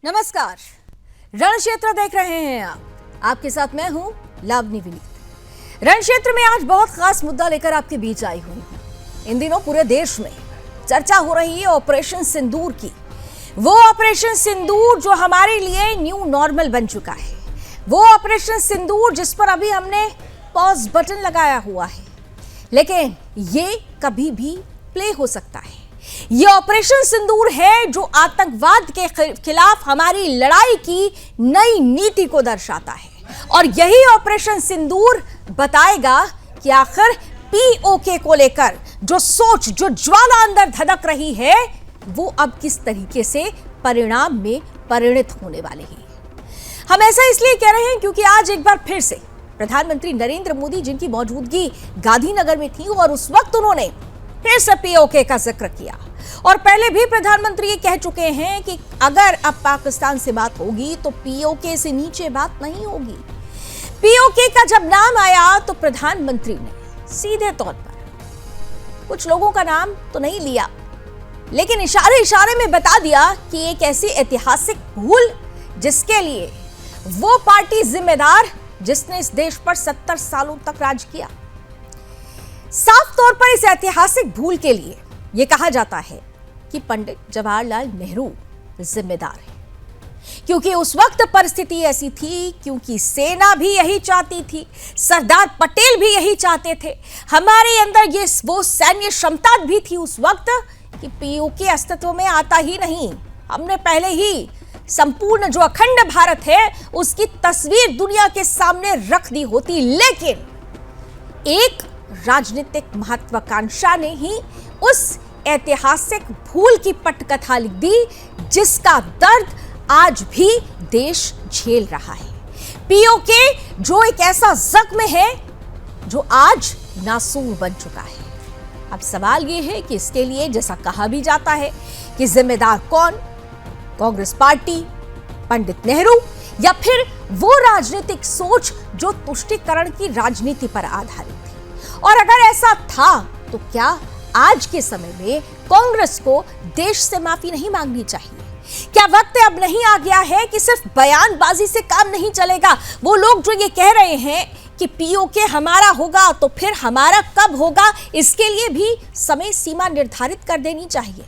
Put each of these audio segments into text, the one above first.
नमस्कार, रण क्षेत्र देख रहे हैं आपके साथ मैं हूं लावनी विनीत। रण क्षेत्र में आज बहुत खास मुद्दा लेकर आपके बीच आई हुई हूं। इन दिनों पूरे देश में चर्चा हो रही है ऑपरेशन सिंदूर की। वो ऑपरेशन सिंदूर जो हमारे लिए न्यू नॉर्मल बन चुका है, वो ऑपरेशन सिंदूर जिस पर अभी हमने पॉज बटन लगाया हुआ है, लेकिन ये कभी भी प्ले हो सकता है। ये ऑपरेशन सिंदूर है जो आतंकवाद के खिलाफ हमारी लड़ाई की नई नीति को दर्शाता है, और यही ऑपरेशन सिंदूर बताएगा कि आखिर पीओके को लेकर जो सोच, जो ज्वाला अंदर धधक रही है, वो अब किस तरीके से परिणाम में परिणत होने वाले हैं। हम ऐसा इसलिए कह रहे हैं क्योंकि आज एक बार फिर से प्रधानमंत्री नरेंद्र मोदी, जिनकी मौजूदगी गांधीनगर में थी, और उस वक्त उन्होंने फिर से पीओके का जिक्र किया। और पहले भी प्रधानमंत्री ये कह चुके हैं कि अगर अब पाकिस्तान से बात होगी तो पीओके से नीचे बात नहीं होगी। पीओके का जब नाम आया तो प्रधानमंत्री ने सीधे तौर पर कुछ लोगों का नाम तो नहीं लिया, लेकिन इशारे इशारे में बता दिया कि एक ऐसी ऐतिहासिक भूल जिसके लिए वो पार्टी जिम्मेदार जिसने इस देश पर 70 सालों तक राज किया। साफ तौर पर इस ऐतिहासिक भूल के लिए यह कहा जाता है कि पंडित जवाहरलाल नेहरू जिम्मेदार है, क्योंकि उस वक्त परिस्थिति ऐसी थी, क्योंकि सेना भी यही चाहती थी, सरदार पटेल भी यही चाहते थे, हमारे अंदर ये वो सैन्य क्षमता भी थी उस वक्त कि पीओके अस्तित्व में आता ही नहीं। हमने पहले ही संपूर्ण जो अखंड भारत है उसकी तस्वीर दुनिया के सामने रख दी होती, लेकिन एक राजनीतिक महत्वाकांक्षा ने ही उस ऐतिहासिक भूल की पटकथा लिख दी, जिसका दर्द आज भी देश झेल रहा है। पीओके जो एक ऐसा जख्म है जो आज नासूर बन चुका है। अब सवाल यह है कि इसके लिए, जैसा कहा भी जाता है कि जिम्मेदार कौन, कांग्रेस पार्टी, पंडित नेहरू, या फिर वो राजनीतिक सोच जो तुष्टीकरण की राजनीति पर आधारित थी। और अगर ऐसा था तो क्या आज के समय में कांग्रेस को देश से माफी नहीं मांगनी चाहिए? क्या वक्त अब नहीं आ गया है कि सिर्फ बयानबाजी से काम नहीं चलेगा? वो लोग जो ये कह रहे हैं कि पीओके हमारा होगा तो फिर हमारा कब होगा, इसके लिए भी समय सीमा निर्धारित कर देनी चाहिए।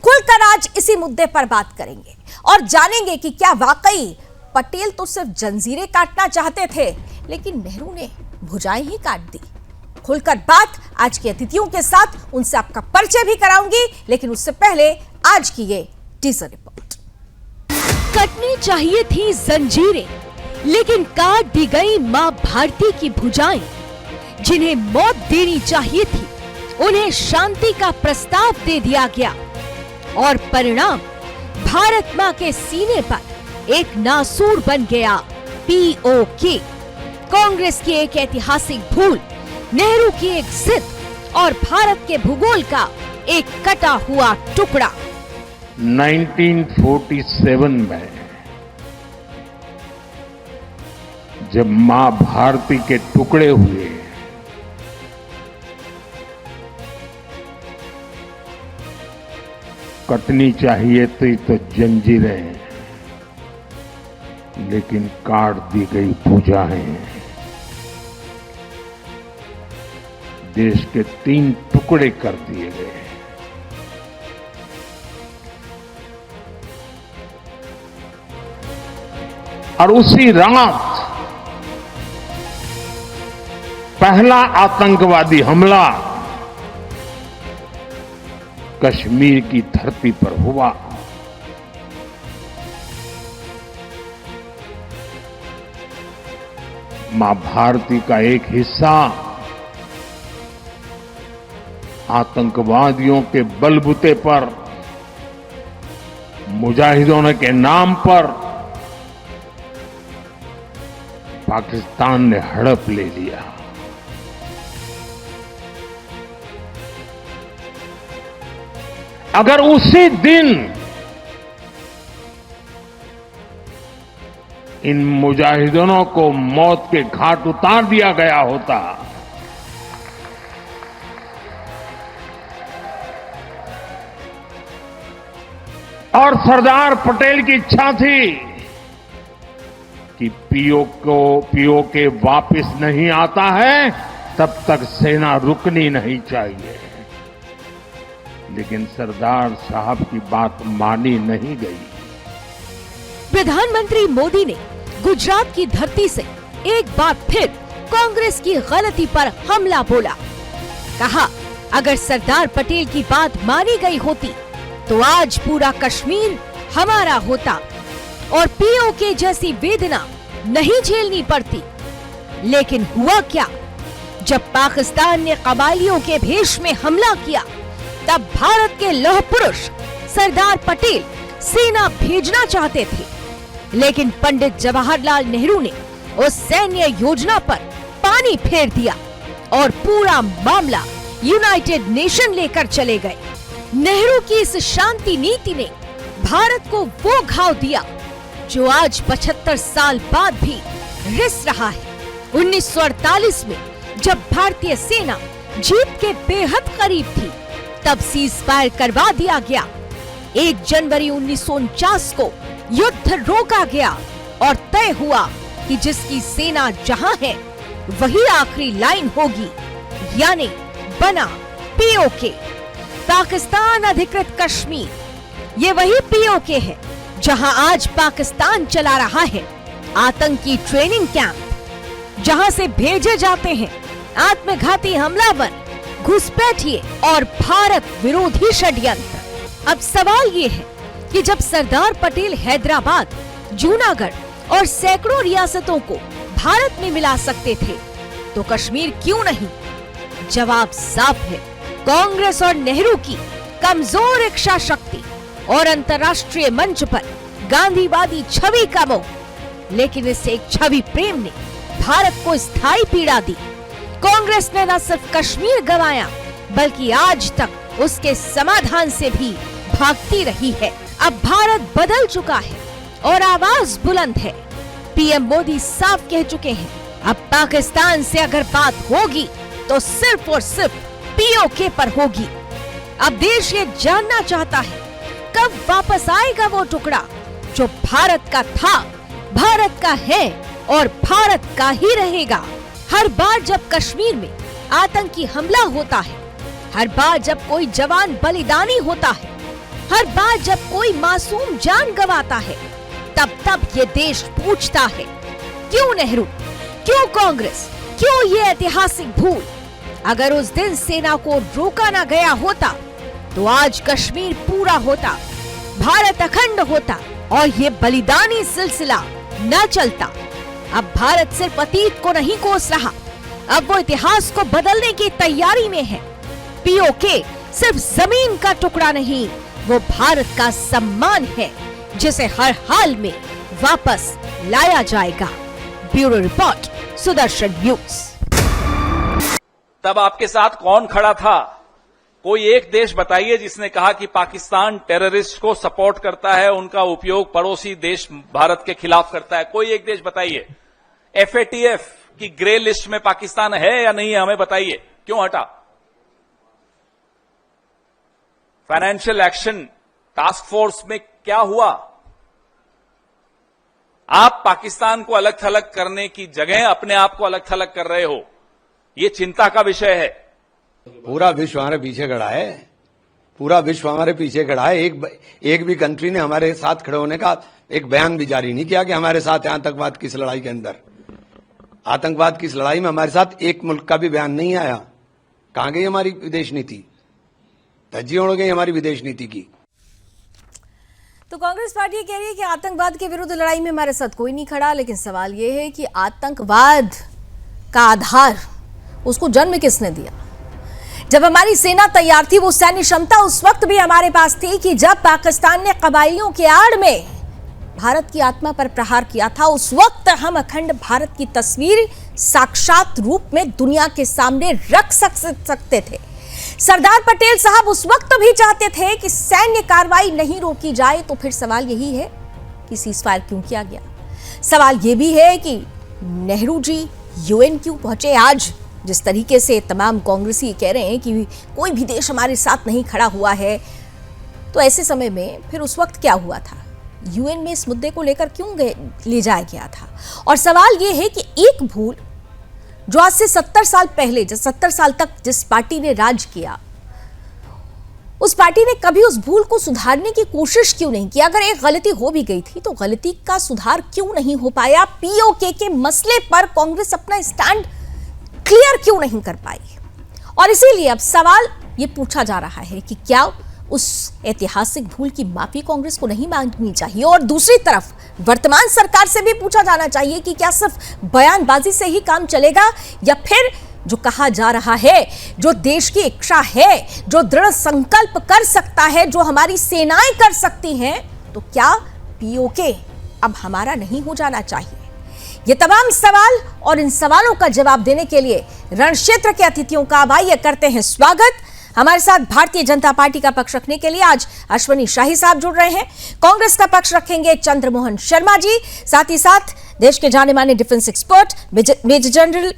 खुलकर आज इसी मुद्दे पर बात करेंगे और जानेंगे कि क्या वाकई पटेल तो सिर्फ जंजीरें काटना चाहते थे, लेकिन नेहरू ने भुजाएं ही काट दी। खुलकर बात आज के अतिथियों के साथ, उनसे आपका परिचय भी कराऊंगी, लेकिन उससे पहले आज की ये टीजर रिपोर्ट। कटनी चाहिए थी जंजीरें, लेकिन काट दी गई मां भारती की भुजाएं। जिन्हें मौत देनी चाहिए थी, उन्हें शांति का प्रस्ताव दे दिया गया, और परिणाम भारत मां के सीने पर एक नासूर बन गया पीओके। कांग्रेस की एक ऐतिहासिक भूल, नेहरू की एक जिद, और भारत के भूगोल का एक कटा हुआ टुकड़ा। 1947 में जब मां भारती के टुकड़े हुए, कटनी चाहिए थी तो जंजीरें, लेकिन काट दी गई भुजाएं। देश के 3 टुकड़े कर दिए गए। और उसी रात पहला आतंकवादी हमला कश्मीर की धरती पर हुआ। मां भारती का एक हिस्सा आतंकवादियों के बलबूते पर, मुजाहिदों के नाम पर पाकिस्तान ने हड़प ले लिया। अगर उसी दिन इन मुजाहिदों को मौत के घाट उतार दिया गया होता, और सरदार पटेल की इच्छा थी कि पीओके वापस नहीं आता है तब तक सेना रुकनी नहीं चाहिए। लेकिन सरदार साहब की बात मानी नहीं गई। प्रधानमंत्री मोदी ने गुजरात की धरती से एक बार फिर कांग्रेस की गलती पर हमला बोला। कहा, अगर सरदार पटेल की बात मानी गई होती तो आज पूरा कश्मीर हमारा होता और पीओके जैसी वेदना नहीं झेलनी पड़ती। लेकिन हुआ क्या? जब पाकिस्तान ने कबायलियों के भेष में हमला किया तब भारत के लौह पुरुष सरदार पटेल सेना भेजना चाहते थे, लेकिन पंडित जवाहरलाल नेहरू ने उस सैन्य योजना पर पानी फेर दिया और पूरा मामला यूनाइटेड नेशन लेकर चले गए। नेहरू की इस शांति नीति ने भारत को वो घाव दिया जो आज 75 साल बाद भी रिस रहा है। 1948 में जब भारतीय सेना जीत के बेहद करीब थी तब सीज फायर करवा दिया गया। 1 जनवरी 1949 को युद्ध रोका गया और तय हुआ कि जिसकी सेना जहां है वही आखिरी लाइन होगी, यानी बना पीओके, पाकिस्तान अधिकृत कश्मीर। ये वही पीओके है जहां आज पाकिस्तान चला रहा है आतंकी ट्रेनिंग कैंप, जहां से भेजे जाते हैं आत्मघाती हमलावर, घुसपैठिए और भारत विरोधी षड्यंत्र। अब सवाल ये है कि जब सरदार पटेल हैदराबाद, जूनागढ़ और सैकड़ों रियासतों को भारत में मिला सकते थे तो कश्मीर क्यों नहीं? जवाब साफ है, कांग्रेस और नेहरू की कमजोर इच्छा शक्ति और अंतर्राष्ट्रीय मंच पर गांधीवादी छवि का मोह। लेकिन इस एक छवि प्रेम ने भारत को स्थायी पीड़ा दी। कांग्रेस ने न सिर्फ कश्मीर गंवाया बल्कि आज तक उसके समाधान से भी भागती रही है। अब भारत बदल चुका है और आवाज बुलंद है। पीएम मोदी साफ कह चुके हैं, अब पाकिस्तान से अगर बात होगी तो सिर्फ और सिर्फ पीओके पर होगी। अब देश ये जानना चाहता है कब वापस आएगा वो टुकड़ा जो भारत का था, भारत का है और भारत का ही रहेगा। हर बार जब कश्मीर में आतंकी हमला होता है, हर बार जब कोई जवान बलिदानी होता है, हर बार जब कोई मासूम जान गंवाता है, तब ये देश पूछता है, क्यों नेहरू, क्यों कांग्रेस, क्यों ये ऐतिहासिक भूल? अगर उस दिन सेना को रोका ना गया होता तो आज कश्मीर पूरा होता, भारत अखंड होता और ये बलिदानी सिलसिला न चलता। अब भारत सिर्फ अतीत को नहीं कोस रहा, अब वो इतिहास को बदलने की तैयारी में है। पीओके सिर्फ जमीन का टुकड़ा नहीं, वो भारत का सम्मान है जिसे हर हाल में वापस लाया जाएगा। Bureau report, Sudarshan news. तब आपके साथ कौन खड़ा था? कोई एक देश बताइए जिसने कहा कि पाकिस्तान टेररिस्ट को सपोर्ट करता है, उनका उपयोग पड़ोसी देश भारत के खिलाफ करता है। कोई एक देश बताइए। एफएटीएफ की ग्रे लिस्ट में पाकिस्तान है या नहीं है, हमें बताइए, क्यों हटा? फाइनेंशियल एक्शन टास्क फोर्स में क्या हुआ? आप पाकिस्तान को अलग थलग करने की जगह अपने आप को अलग थलग कर रहे हो, ये चिंता का विषय है। पूरा विश्व हमारे पीछे खड़ा है, पूरा विश्व हमारे पीछे खड़ा है। एक भी कंट्री ने हमारे साथ खड़े होने का एक बयान भी जारी नहीं किया कि हमारे साथ है आतंकवाद की इस लड़ाई के अंदर। आतंकवाद की इस लड़ाई में हमारे साथ एक मुल्क का भी बयान नहीं आया। कहां गई हमारी विदेश नीति? धज्जी उड़ गई हमारी विदेश नीति की। तो कांग्रेस पार्टी ये कह रही है कि आतंकवाद के विरुद्ध लड़ाई में हमारे साथ कोई नहीं खड़ा, लेकिन सवाल ये है कि आतंकवाद का आधार उसको जन्म किसने दिया? जब हमारी सेना तैयार थी, वो सैन्य क्षमता उस वक्त भी हमारे पास थी कि जब पाकिस्तान ने कबायलियों के आड़ में भारत की आत्मा पर प्रहार किया था, उस वक्त हम अखंड भारत की तस्वीर साक्षात रूप में दुनिया के सामने रख सकते थे। सरदार पटेल साहब उस वक्त भी चाहते थे कि सैन्य कार्रवाई नहीं रोकी जाए। तो फिर सवाल यही है कि सीजफायर क्यों किया गया? सवाल यह भी है कि नेहरू जी यूएन क्यों पहुंचे? आज जिस तरीके से तमाम कांग्रेसी कह रहे हैं कि कोई भी देश हमारे साथ नहीं खड़ा हुआ है, तो ऐसे समय में फिर उस वक्त क्या हुआ था, यूएन में इस मुद्दे को लेकर क्यों ले जाया गया था? और सवाल यह है कि एक भूल जो आज से 70 साल पहले, 70 साल तक जिस पार्टी ने राज किया, उस पार्टी ने कभी उस भूल को सुधारने की कोशिश क्यों नहीं की? अगर एक गलती हो भी गई थी तो गलती का सुधार क्यों नहीं हो पाया? पीओके के मसले पर कांग्रेस अपना स्टैंड क्लियर क्यों नहीं कर पाई? और इसीलिए अब सवाल ये पूछा जा रहा है कि क्या उस ऐतिहासिक भूल की माफी कांग्रेस को नहीं मांगनी चाहिए? और दूसरी तरफ वर्तमान सरकार से भी पूछा जाना चाहिए कि क्या सिर्फ बयानबाजी से ही काम चलेगा, या फिर जो कहा जा रहा है, जो देश की इच्छा है, जो दृढ़ संकल्प कर सकता है, जो हमारी सेनाएं कर सकती हैं, तो क्या पीओके अब हमारा नहीं हो जाना चाहिए? ये तमाम सवाल और इन सवालों का जवाब देने के लिए रणक्षेत्र के अतिथियों का अब आइए करते हैं स्वागत। हमारे साथ भारतीय जनता पार्टी का पक्ष रखने के लिए आज अश्वनी शाही साहब जुड़ रहे हैं। कांग्रेस का पक्ष रखेंगे चंद्रमोहन शर्मा जी, साथ ही साथ देश के जाने माने डिफेंस एक्सपर्ट मेजर जनरल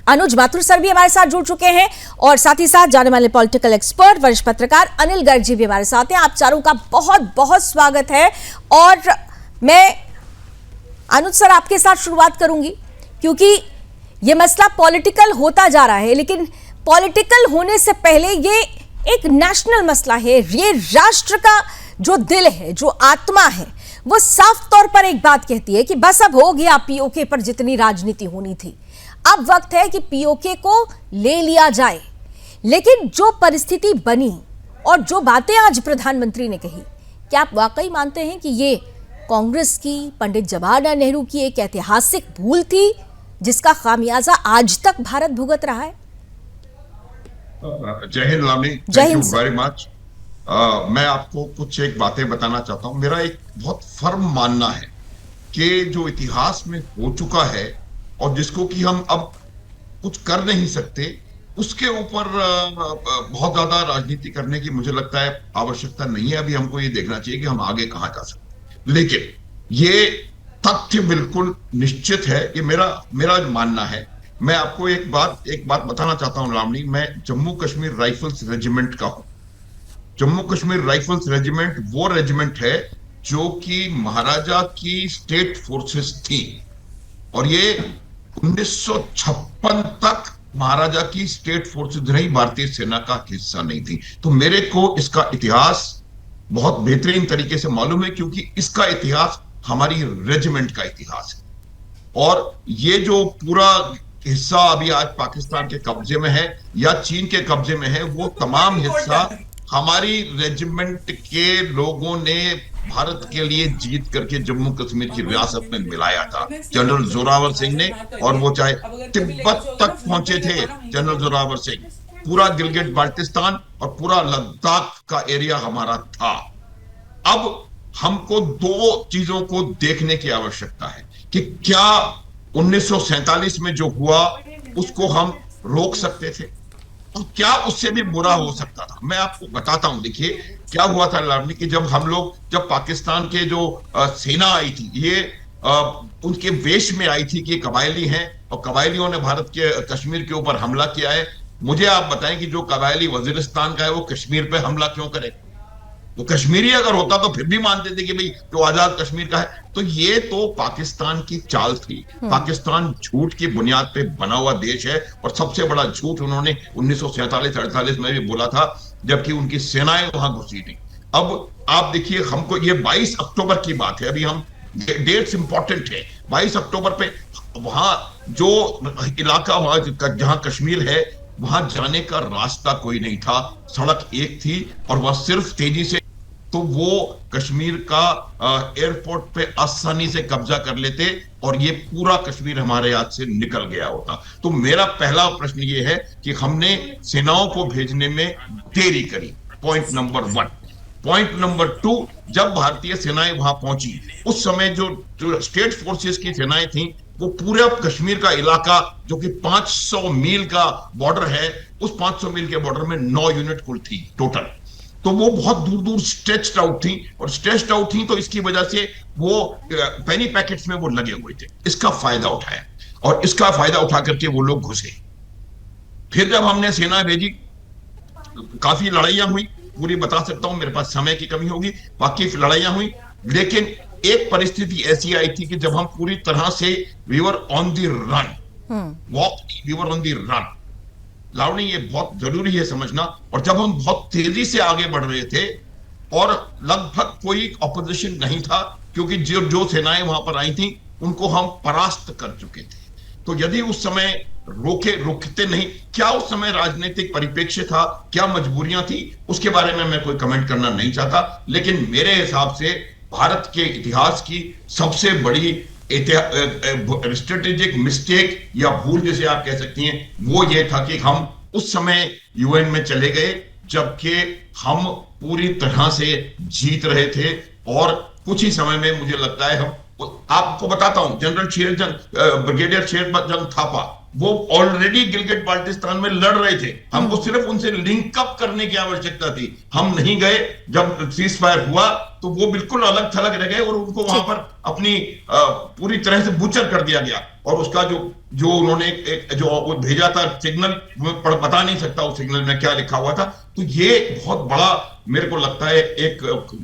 अनुज माथुर सर भी हमारे साथ जुड़ चुके हैं, और साथ ही साथ जाने माने पॉलिटिकल एक्सपर्ट वरिष्ठ पत्रकार अनिल गर्ग जी भी हमारे साथ हैं। आप चारों का बहुत बहुत स्वागत है। और मैं अनुज सर आपके साथ शुरुआत करूंगी, क्योंकि यह मसला पॉलिटिकल होता जा रहा है, लेकिन पॉलिटिकल होने से पहले ये एक नेशनल मसला है। ये राष्ट्र का जो दिल है, जो आत्मा है, वो साफ तौर पर एक बात कहती है कि बस अब हो गया पीओके पर जितनी राजनीति होनी थी, अब वक्त है कि पीओके को ले लिया जाए। लेकिन जो परिस्थिति बनी और जो बातें आज प्रधानमंत्री ने कही, क्या आप वाकई मानते हैं कि ये कांग्रेस की, पंडित जवाहरलाल नेहरू की एक ऐतिहासिक भूल थी जिसका खामियाजा आज तक भारत भुगत रहा है? जय Hind Lavani, thank you very much. मैं आपको कुछ एक बातें बताना चाहता हूं। मेरा एक बहुत फर्म मानना है कि जो इतिहास में हो चुका है और जिसको कि हम अब कुछ कर नहीं सकते, उसके ऊपर बहुत ज्यादा राजनीति करने की मुझे लगता है आवश्यकता नहीं है। अभी हमको ये देखना चाहिए कि हम आगे कहां जा सकते हैं। लेकिन ये तथ्य बिल्कुल निश्चित है, ये मेरा मानना है। मैं आपको एक बात बताना चाहता हूं लावनी, मैं जम्मू कश्मीर राइफल्स रेजिमेंट का हूं। जम्मू कश्मीर राइफल्स रेजिमेंट वो रेजिमेंट है जो कि महाराजा की स्टेट फोर्सेस थी, और ये 1956 तक महाराजा की स्टेट फोर्सेस रही, भारतीय सेना का हिस्सा नहीं थी। तो मेरे को इसका इतिहास बहुत बेहतरीन तरीके से मालूम है, क्योंकि इसका इतिहास हमारी रेजिमेंट का इतिहास है। और ये जो पूरा हिस्सा अभी आज पाकिस्तान के कब्जे में है या चीन के कब्जे में है, वो तमाम हिस्सा हमारी रेजिमेंट के लोगों ने भारत के लिए जीत करके जम्मू कश्मीर की रियासत में मिलाया था, जनरल जोरावर सिंह ने। और वो चाहे तिब्बत तक पहुंचे थे जनरल जोरावर सिंह, पूरा गिलगिट बाल्टिस्तान और पूरा लद्दाख का एरिया हमारा था। अब हमको दो चीजों को देखने की आवश्यकता है कि क्या 1947 में जो हुआ उसको हम रोक सकते थे, तो क्या उससे भी बुरा हो सकता था? मैं आपको बताता हूं। देखिए क्या हुआ था लावनी कि जब पाकिस्तान के जो सेना आई थी, ये उनके वेश में आई थी कि कबायली हैं और कबायलियों ने भारत के कश्मीर के ऊपर हमला किया है। मुझे आप बताएं कि जो कबायली वजीरिस्तान का है वो कश्मीर पे हमला क्यों करे? तो कश्मीरी अगर होता तो फिर भी मानते थे कि भाई जो आजाद कश्मीर का है। तो ये तो पाकिस्तान की चाल थी। पाकिस्तान झूठ की बुनियाद पे बना हुआ देश है, और सबसे बड़ा झूठ उन्होंने 1947-48 में भी बोला था, जबकि उनकी सेनाएं वहां घुसी थी। अब आप देखिए, हमको ये 22 अक्टूबर की बात है, अभी हम डेट्स इंपॉर्टेंट है। 22 अक्टूबर पे वहां जो इलाका वहां जहां कश्मीर है, वहां जाने का रास्ता कोई नहीं था, सड़क एक थी और वह सिर्फ तेजी से, तो वो कश्मीर का एयरपोर्ट पे आसानी से कब्जा कर लेते और ये पूरा कश्मीर हमारे हाथ से निकल गया होता। तो मेरा पहला प्रश्न ये है कि हमने सेनाओं को भेजने में देरी करी, पॉइंट नंबर 1। पॉइंट नंबर 2, जब भारतीय सेनाएं वहां पहुंची, उस समय जो स्टेट फोर्सेस की सेनाएं थी, वो पूरे कश्मीर का इलाका जो कि 500 मील का बॉर्डर है, उस 500 मील के बॉर्डर में 9 यूनिट कुल थी टोटल। तो वो बहुत दूर दूर स्ट्रेच्ड आउट थी, और स्ट्रेच्ड आउट थी तो इसकी वजह से वो पेनी पैकेट्स में वो लगे हुए थे। इसका फायदा उठाया, और इसका फायदा उठा करके वो लोग घुसे। फिर जब हमने सेना भेजी, काफी लड़ाइयां हुई, पूरी बता सकता हूं, मेरे पास समय की कमी होगी। बाकी लड़ाइयां हुई, लेकिन एक परिस्थिति ऐसी आई थी कि जब हम पूरी तरह से we were on the run, we were on the run. Lavani, ये बहुत जरूरी है समझना। और जब हम बहुत तेजी से आगे बढ़ रहे थे और लगभग कोई ऑपोजिशन नहीं था, क्योंकि जो सेनाएं वहां पर आई थी उनको हम परास्त कर चुके थे। तो यदि उस समय रुकते नहीं, क्या उस समय राजनीतिक परिप्रेक्ष्य था, क्या मजबूरियां थी, उसके बारे में मैं कोई कमेंट करना नहीं चाहता। लेकिन मेरे हिसाब से भारत के इतिहास की सबसे बड़ी स्ट्रेटेजिक मिस्टेक या भूल जिसे आप कह सकती हैं, वो ये था कि हम उस समय यूएन में चले गए जबकि हम पूरी तरह से जीत रहे थे। और कुछ ही समय में मुझे लगता है, हम आपको बताता हूं, जनरल ब्रिगेडियर शेरजंग थापा वो ऑलरेडी गिलगिट बाल्टिस्तान में लड़ रहे थे। हमको सिर्फ उनसे लिंक अप करने की आवश्यकता थी। हम नहीं गए। जब सीज फायर हुआ तो वो बिल्कुल अलग थलग रह गए और उनको वहां पर अपनी पूरी तरह से बुचर कर दिया गया। और उसका जो उन्होंने जो वो भेजा था सिग्नल, बता नहीं सकता उस सिग्नल में क्या लिखा हुआ था। तो ये बहुत बड़ा मेरे को लगता है एक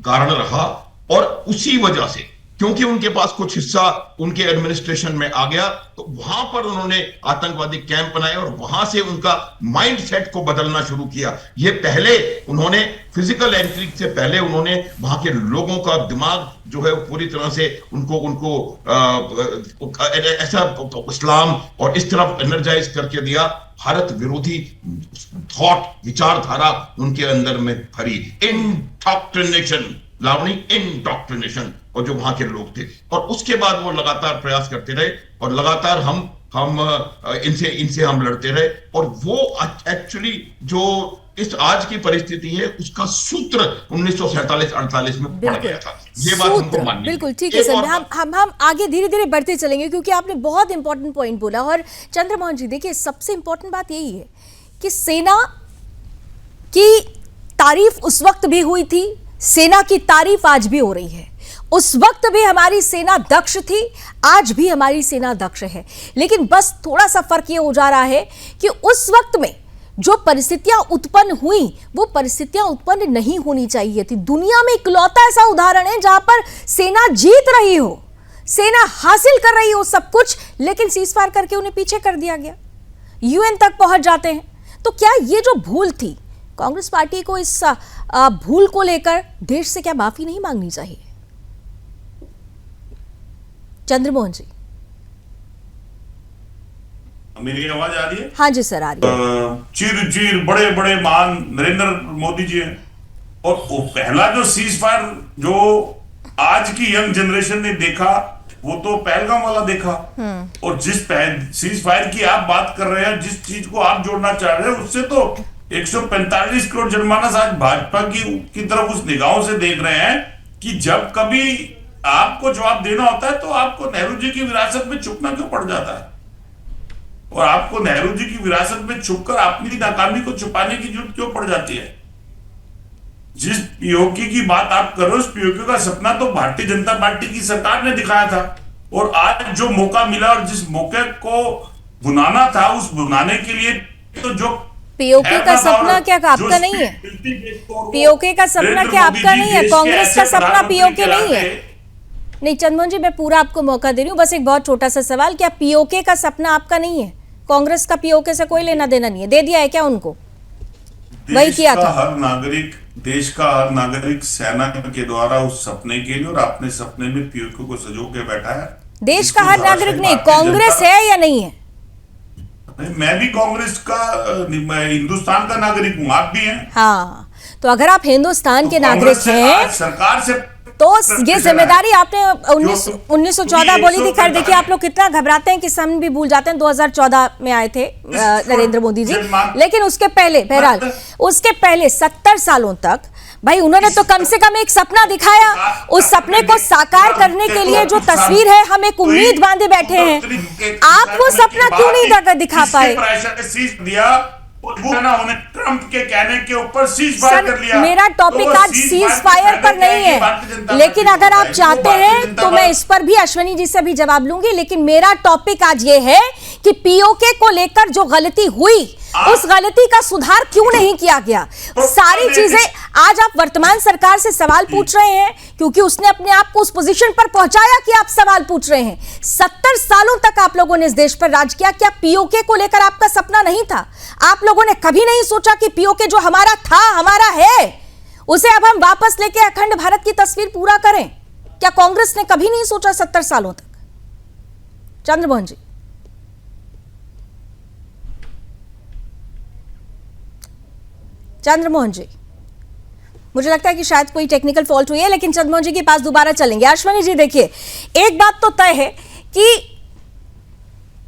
कारण रहा। और उसी वजह से, क्योंकि उनके पास कुछ हिस्सा उनके एडमिनिस्ट्रेशन में आ गया, तो वहां पर उन्होंने आतंकवादी कैंप बनाए और वहां से उनका माइंडसेट को बदलना शुरू किया। ये पहले उन्होंने फिजिकल एंट्री से पहले उन्होंने वहां के लोगों का दिमाग जो है पूरी तरह से उनको ऐसा इस्लाम और इस तरफ एनर्जाइज करके दिया। भारत विरोधी थॉट, विचारधारा उनके अंदर में भरी। इंडॉक्ट्रिनेशन, लावणी, इंडॉक्ट्रिनेशन। और जो वहां के लोग थे, और उसके बाद वो लगातार प्रयास करते रहे और लगातार हम इनसे हम लड़ते रहे। और वो एक्चुअली जो इस आज की परिस्थिति है उसका सूत्र 1947-48 में पड़ गया था। ये बात हमको माननी है। बिल्कुल ठीक है सर। हम आगे धीरे धीरे बढ़ते चलेंगे, क्योंकि आपने बहुत इंपॉर्टेंट पॉइंट बोला। और चंद्रमोहन जी, देखिए सबसे इंपॉर्टेंट बात यही है कि सेना की तारीफ उस वक्त भी हुई थी, सेना की तारीफ आज भी हो रही है। उस वक्त भी हमारी सेना दक्ष थी, आज भी हमारी सेना दक्ष है। लेकिन बस थोड़ा सा फर्क ये हो जा रहा है कि उस वक्त में जो परिस्थितियां उत्पन्न हुई वो परिस्थितियां उत्पन्न नहीं होनी चाहिए थी। दुनिया में इकलौता ऐसा उदाहरण है जहां पर सेना जीत रही हो, सेना हासिल कर रही हो सब कुछ, लेकिन सीज फायर करके उन्हें पीछे कर दिया गया, यूएन तक पहुंच जाते हैं। तो क्या ये जो भूल थी, कांग्रेस पार्टी को इस भूल को लेकर देश से क्या माफी नहीं मांगनी चाहिए? चंद्रमोहन जी, मेरी आवाज आ रही है? हाँ जी सर, आ रही है। चीर चीर बड़े बड़े महान नरेंद्र मोदी जी हैं। और वो पहला जो सीज फायर जो आज की यंग जनरेशन ने देखा, वो तो पहलगाम वाला देखा। और जिस सीज फायर की आप बात कर रहे हैं, जिस चीज को आप जोड़ना चाह रहे हैं, उससे तो 145 करोड़ जनमानस आज भाजपा की तरफ उस निगाहों से देख रहे हैं कि जब कभी आपको जवाब देना होता है तो आपको नेहरू जी की विरासत में छुपना क्यों पड़ जाता है, और आपको नेहरू जी की विरासत में छुपकर अपनी नाकामी को छुपाने की जरूरत क्यों पड़ जाती है? जिस पीओके की बात आप कर रहे हो, उस पीओके का सपना तो भारतीय जनता पार्टी की सरकार ने दिखाया था। और आज जो मौका मिला और जिस मौके को बुनाना था, उस बुनाने के लिए तो जो पीओके का सपना क्या आपका नहीं है? पीओके का सपना क्या आपका नहीं है? कांग्रेस का सपना पीओके नहीं है? नहीं चंद्रमोहन जी, मैं पूरा आपको मौका दे रही हूँ, बस एक बहुत छोटा सा सवाल, क्या पीओके का सपना आपका नहीं है? कांग्रेस का पीओके से कोई लेना देना नहीं है, दे दिया है क्या उनको? वही किया था। देश का हर नागरिक सेना के द्वारा उस सपने के लिए और अपने सपने में पीओके को सजो के बैठा है। देश का हर नागरिक नहीं, कांग्रेस है या नहीं है? मैं भी कांग्रेस का, हिंदुस्तान का नागरिक हूँ, आप भी हैं। हाँ, तो अगर आप हिंदुस्तान के नागरिक हैं, सरकार से तो ये जिम्मेदारी आपने 1914 बोली थी। खैर देखिए, आप लोग कितना घबराते हैं कि सन भी भूल जाते हैं। 2014 में आए थे नरेंद्र मोदी जी, लेकिन उसके पहले, बहरहाल उसके पहले 70 सालों तक भाई उन्होंने तो कम से कम एक सपना दिखाया। उस सपने को साकार करने के लिए जो तस्वीर है, हम एक उम्मीद बांधे बैठे हैं। आप वो सपना क्यों नहीं दिखा पाए? ट्रंप के कहने के ऊपर सीज फायर कर लिया। मेरा टॉपिक आज सीज फायर पर नहीं है, लेकिन अगर आप चाहते हैं तो मैं इस पर भी अश्विनी जी से भी जवाब लूंगी। लेकिन मेरा टॉपिक आज ये है कि पीओके को लेकर जो गलती हुई, उस गलती का सुधार क्यों नहीं किया गया? सारी चीजें आज आप वर्तमान सरकार से सवाल पूछ रहे हैं क्योंकि उसने अपने आप को उस पोजीशन पर पहुंचाया कि आप सवाल पूछ रहे हैं। 70 सालों तक आप लोगों ने इस देश पर राज किया। क्या पीओके को लेकर आपका सपना नहीं था? आप लोगों ने कभी नहीं सोचा कि पीओके जो हमारा था, हमारा है, उसे अब हम वापस लेके अखंड भारत की तस्वीर पूरा करें? क्या कांग्रेस ने कभी नहीं सोचा 70 सालों तक? चंद्रमोहन जी, चंद्रमोहन जी, मुझे लगता है कि शायद कोई टेक्निकल फॉल्ट हुई है, लेकिन चंद्रमोहन जी के पास दोबारा चलेंगे। अश्वनी जी, देखिए, एक बात तो तय है कि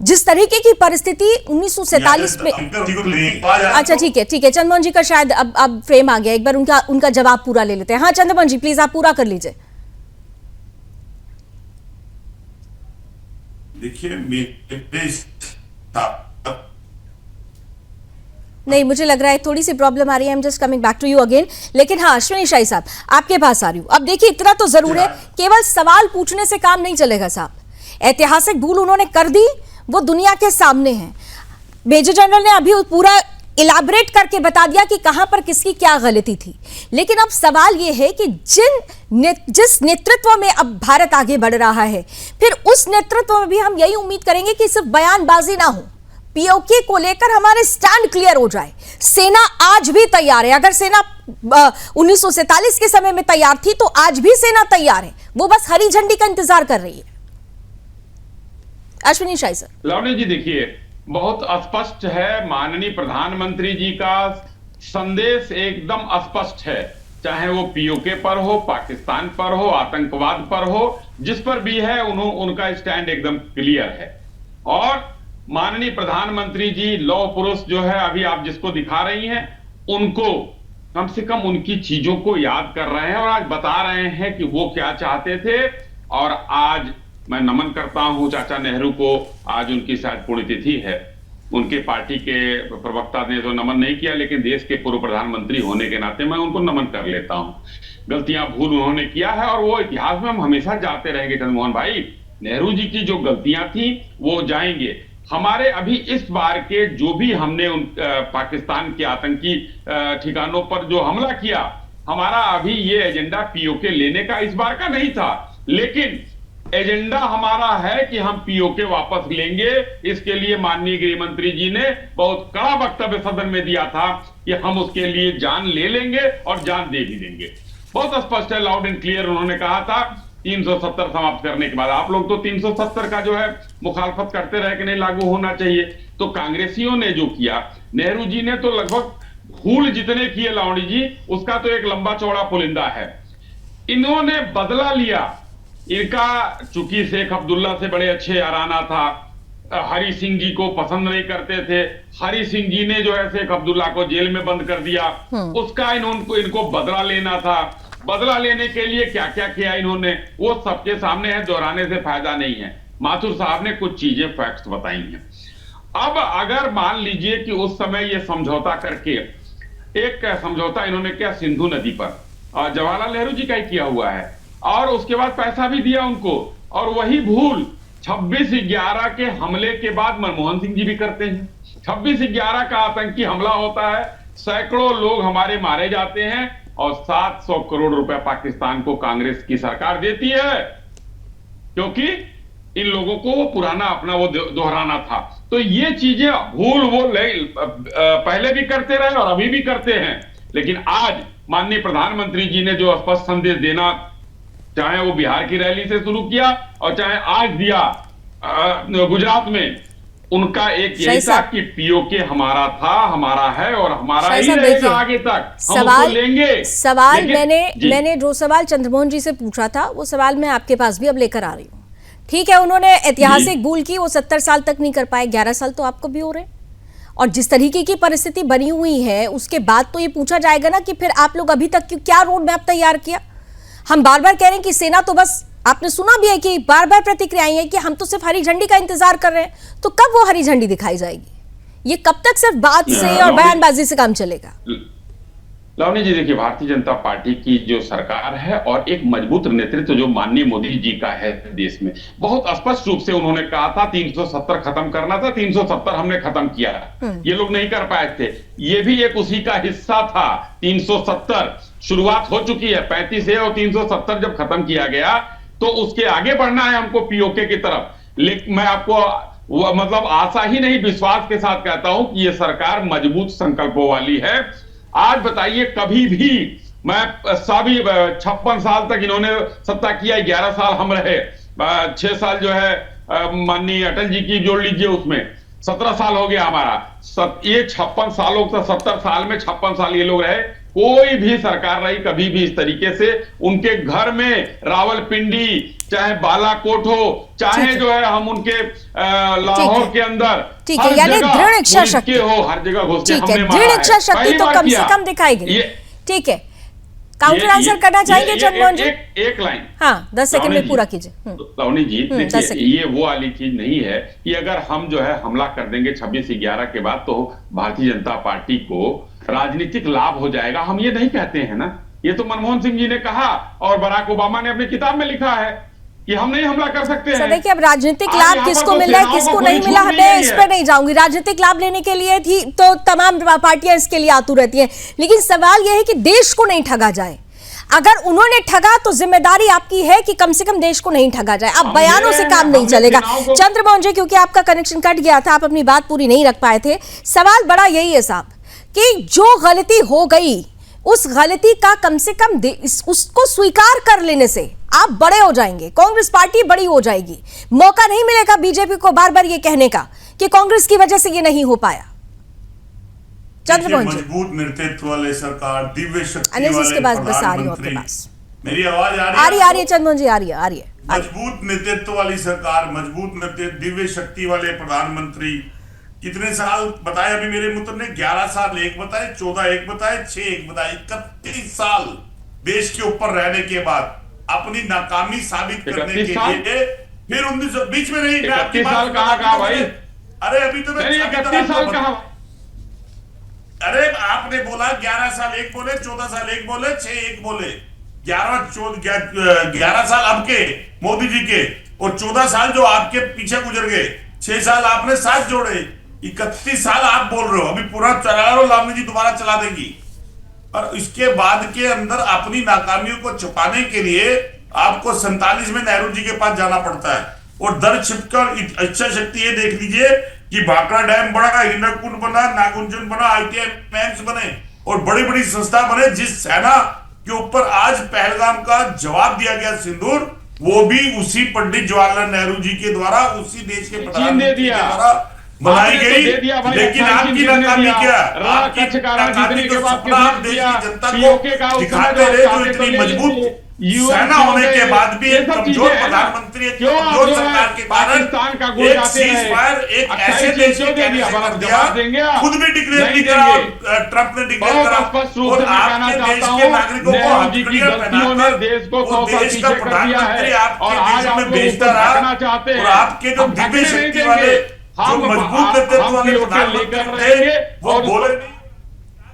जिस तरीके की परिस्थिति 1947 में, अच्छा ठीक है चंद्रमोहन जी का शायद अब फ्रेम आ गया, एक बार उनका जवाब पूरा ले लेते हैं। हाँ चंद्रमोहन जी, प्लीज आप पूरा कर लीजिए। देखिए, नहीं, मुझे लग रहा है थोड़ी सी प्रॉब्लम आ रही है। I am just coming back to you again. लेकिन हाँ अश्विनी शाही साहब, आपके पास आ रही हूँ। अब देखिए, इतना तो जरूर है, केवल सवाल पूछने से काम नहीं चलेगा साहब। ऐतिहासिक भूल उन्होंने कर दी, वो दुनिया के सामने है। मेजर जनरल ने अभी पूरा इलाबरेट करके बता दिया कि कहां पर किसकी क्या गलती थी। लेकिन अब सवाल यह है कि जिस नेतृत्व में अब भारत आगे बढ़ रहा है, फिर उस नेतृत्व में भी हम यही उम्मीद करेंगे कि सिर्फ बयानबाजी ना हो, पीओके को लेकर हमारे स्टैंड क्लियर हो जाए। सेना आज भी तैयार है। अगर सेना 1947 के समय में तैयार थी तो आज भी सेना तैयार है, वो बस हरी झंडी का इंतजार कर रही है। अश्विनी शाही सर। लावणी जी, देखिए, बहुत स्पष्ट है, माननीय प्रधानमंत्री जी का संदेश एकदम स्पष्ट है, चाहे वो पीओके पर हो, पाकिस्तान पर हो, आतंकवाद पर हो, जिस पर भी है उनका स्टैंड एकदम क्लियर है। और माननीय प्रधानमंत्री जी लौह पुरुष जो है, अभी आप जिसको दिखा रही हैं, उनको कम से कम उनकी चीजों को याद कर रहे हैं और आज बता रहे हैं कि वो क्या चाहते थे। और आज मैं नमन करता हूं चाचा नेहरू को, आज उनकी शायद पुण्यतिथि है। उनके पार्टी के प्रवक्ता ने तो नमन नहीं किया, लेकिन देश के पूर्व प्रधानमंत्री होने के नाते मैं उनको नमन कर लेता हूं। गलतियां भूल उन्होंने किया है और वो इतिहास में हम हमेशा जाते रहेंगे। चंद्रमोहन भाई, नेहरू जी की जो गलतियां थी वो जाएंगे। हमारे अभी इस बार के जो भी हमने पाकिस्तान के आतंकी ठिकानों पर जो हमला किया, हमारा अभी ये एजेंडा पीओके लेने का इस बार का नहीं था, लेकिन एजेंडा हमारा है कि हम पीओके वापस लेंगे। इसके लिए माननीय गृह मंत्री जी ने बहुत कड़ा वक्तव्य सदन में दिया था कि हम उसके लिए जान ले लेंगे और जान दे भी देंगे। बहुत स्पष्ट है, लाउड एंड क्लियर उन्होंने कहा था 370 समाप्त करने के बाद। आप लोग तो 370 का जो है मुखालफत करते रहे कि नहीं लागू होना चाहिए। तो कांग्रेसियों ने जो किया, नेहरू जी ने तो लगभग भूल जितने किए लावणी जी, उसका तो एक लंबा चौड़ा पुलिंदा है। इन्होंने बदला लिया। इनका चूंकि शेख अब्दुल्ला से बड़े अच्छे याराना था, हरि सिंह जी को पसंद नहीं करते थे। हरि सिंह जी ने जो है शेख अब्दुल्ला को जेल में बंद कर दिया, उसका इनको बदला लेना था। बदला लेने के लिए क्या क्या किया इन्होंने, वो सबके सामने है, दोहराने से फायदा नहीं है। माथुर साहब ने कुछ चीजें फैक्ट्स बताई हैं। अब अगर मान लीजिए कि उस समय ये समझौता करके, एक समझौता इन्होंने किया सिंधु नदी पर, और जवाहरलाल नेहरू जी का ही किया हुआ है, और उसके बाद पैसा भी दिया उनको। और वही भूल 26/11 के हमले के बाद मनमोहन सिंह जी भी करते हैं। 26/11 का आतंकी हमला होता है, सैकड़ों लोग हमारे मारे जाते हैं और 700 करोड़ रुपए पाकिस्तान को कांग्रेस की सरकार देती है, क्योंकि इन लोगों को वो पुराना अपना वो दोहराना था। तो ये चीजें भूल वो पहले भी करते रहे और अभी भी करते हैं। लेकिन आज माननीय प्रधानमंत्री जी ने जो स्पष्ट संदेश देना, चाहे वो बिहार की रैली से शुरू किया और चाहे आज दिया गुजरात में, उनका एक यही था कि पीओके हमारा था, हमारा है और हमारा ही रहेगा आगे तक। सवाल लेंगे। सवाल मैंने जो सवाल चंद्रमोहन जी से पूछा था, वो सवाल मैं आपके पास भी अब लेकर आ रही हूँ। ठीक है, उन्होंने ऐतिहासिक भूल की, वो 70 साल तक नहीं कर पाए, 11 साल तो आपको भी हो रहे हैं। और जिस तरीके की परिस्थिति बनी हुई है, उसके बाद तो ये पूछा जाएगा ना कि फिर आप लोग अभी तक क्या रोड मैप तैयार किया। हम बार बार कह रहे हैं कि सेना तो बस, आपने सुना भी है कि बार बार प्रतिक्रियाएं हैं कि हम तो सिर्फ हरी झंडी का इंतजार कर रहे हैं। तो कब वो हरी झंडी दिखाई जाएगी? ये कब तक सिर्फ बात से और बयानबाजी से काम चलेगा? लवनी जी देखिए, भारतीय जनता पार्टी की जो सरकार है और एक मजबूत नेतृत्व जो माननीय मोदी जी का है देश में, बहुत स्पष्ट रूप से उन्होंने कहा था 370 खत्म करना था, 370 हमने खत्म किया। ये लोग नहीं कर पाए थे, ये भी एक उसी का हिस्सा था। 370 शुरुआत हो चुकी है 35 से, और 370 जब खत्म किया गया तो उसके आगे बढ़ना है हमको पीओके की तरफ। लेकिन मैं आपको मतलब आशा ही नहीं विश्वास के साथ कहता हूं कि ये सरकार मजबूत संकल्पों वाली है। आज बताइए, कभी भी मैं सभी 56 साल तक इन्होंने सत्ता किया, 11 साल हम रहे, 6 साल जो है माननीय अटल जी की जोड़ लीजिए, उसमें 17 साल हो गया हमारा। ये 56 सालों तक 70 साल में 56 साल ये लोग रहे, कोई भी सरकार रही कभी भी इस तरीके से उनके घर में रावलपिंडी चाहे बालाकोट हो, चाहे जो है हम उनके लाहौर के अंदर, ठीक है, यानी दृढ़ इच्छा शक्ति हो, हर जगह घुस के ठीक है, हमने मारा दृढ़ है। इच्छा शक्ति पहली तो बार कम से किया। कम दिखाई गई। ठीक है, काउंटर आंसर करना चाहेंगे जगमोहन जी? एक लाइन, हाँ 10 सेकंड में पूरा कीजिए। लवनी जी 10 देखिए, सेकंड। ये वो वाली चीज नहीं है कि अगर हम जो है हमला कर देंगे 26/11 के बाद तो भारतीय जनता पार्टी को राजनीतिक लाभ हो जाएगा, हम ये नहीं कहते हैं ना। ये तो मनमोहन सिंह जी ने कहा और बराक ओबामा ने अपनी किताब में लिखा है कि हम नहीं हमला कर सकते हैं। देखिए, अब राजनीतिक आज लाभ यहाँ किसको पर तो मिल रहा है सेनाओं किसको को नहीं कोई मिला, छूट मैं नहीं इस है। पर नहीं जाऊंगी। राजनीतिक लाभ लेने के लिए थी तो तमाम पार्टियां इसके लिए आतुर रहती हैं, लेकिन सवाल यह है कि देश को नहीं ठगा जाए। अगर उन्होंने ठगा तो जिम्मेदारी आपकी है कि कम से कम देश को नहीं ठगा जाए। अब बयानों से काम नहीं चलेगा। चंद्रमोहन जी, क्योंकि आपका कनेक्शन कट गया था, आप अपनी बात पूरी नहीं रख पाए थे। सवाल बड़ा यही है साहब कि जो गलती हो गई उस गलती का कम से कम उसको स्वीकार कर लेने से आप बड़े हो जाएंगे, कांग्रेस पार्टी बड़ी हो जाएगी। मौका नहीं मिलेगा बीजेपी को बार बार ये कहने का कि कांग्रेस की वजह से ये नहीं हो पाया। चंद्रमोहन जी, मजबूत नेतृत्व वाले सरकार, दिव्य शक्ति अनिल जी, वाले इसके पास बस आ रही हूं आपके प्रधानमंत्री। पास। मेरी आवाज आ आ रही रही है चंद्रमोहन जी, आ रही है। मजबूत नेतृत्व वाली सरकार, मजबूत नेतृत्व, दिव्य शक्ति वाले प्रधानमंत्री। कितने साल बताए अभी मेरे मित्र ने? 11 साल एक बताए, 14 एक बताए, 6 एक बताए, 31 साल देश के ऊपर रहने के बाद अपनी नाकामी साबित करने के लिए फिर 19 बीच में नहीं, मैं आपकी 31 साल कहा भाई? अरे अभी तो मैं 31 साल कहा? अरे आपने बोला 11 साल एक बोले, 14 साल एक बोले, 6 एक बोले, 11 साल आपके मोदी जी के और 14 साल जो आपके पीछे गुजर गए, 6 साल आपने साथ जोड़े, 31 साल आप बोल रहे हो। अभी पूरा चला रहा हो, लावनी जी दोबारा चला देगी। और इसके बाद के अंदर अपनी नाकामियों को छुपाने के लिए आपको 47 में नेहरू जी के पास जाना पड़ता है और दर छिपकर इच्छा शक्ति ये देख लीजिए कि भाखड़ा डैम बना, हिरनकुंड बना, नागार्जुन बना, ITI एम्स बने और बड़ी बड़ी संस्था बने। जिस सेना के ऊपर आज पहलगाम का जवाब दिया गया सिंदूर, वो भी उसी पंडित जवाहरलाल नेहरू जी के द्वारा, उसी देश के प्रधानमंत्री के द्वारा बनाई गई। लेकिन आपकी नाकामी क्या? आपकी नाकामी तो सपना आप देश की जनता को दिखाते रहे जो इतनी मजबूत सेना होने के बाद भी एक कमजोर प्रधानमंत्री, एक कमजोर सरकार के कारण एक सीज़फायर एक ऐसे देश के कहने से कर दिया, खुद भी डिक्लेयर नहीं करा, ट्रंप ने डिक्लेयर करा और आपके देश के नागरिकों को हथकड़ियां पहनाकर वो देश का प्रधानमंत्री आपके देश में भेजता रहा। और आपके जो दिव्य शक्ति वाले, जो मजबूत नेतृत्व वाले प्रधानमंत्री थे, वो बोले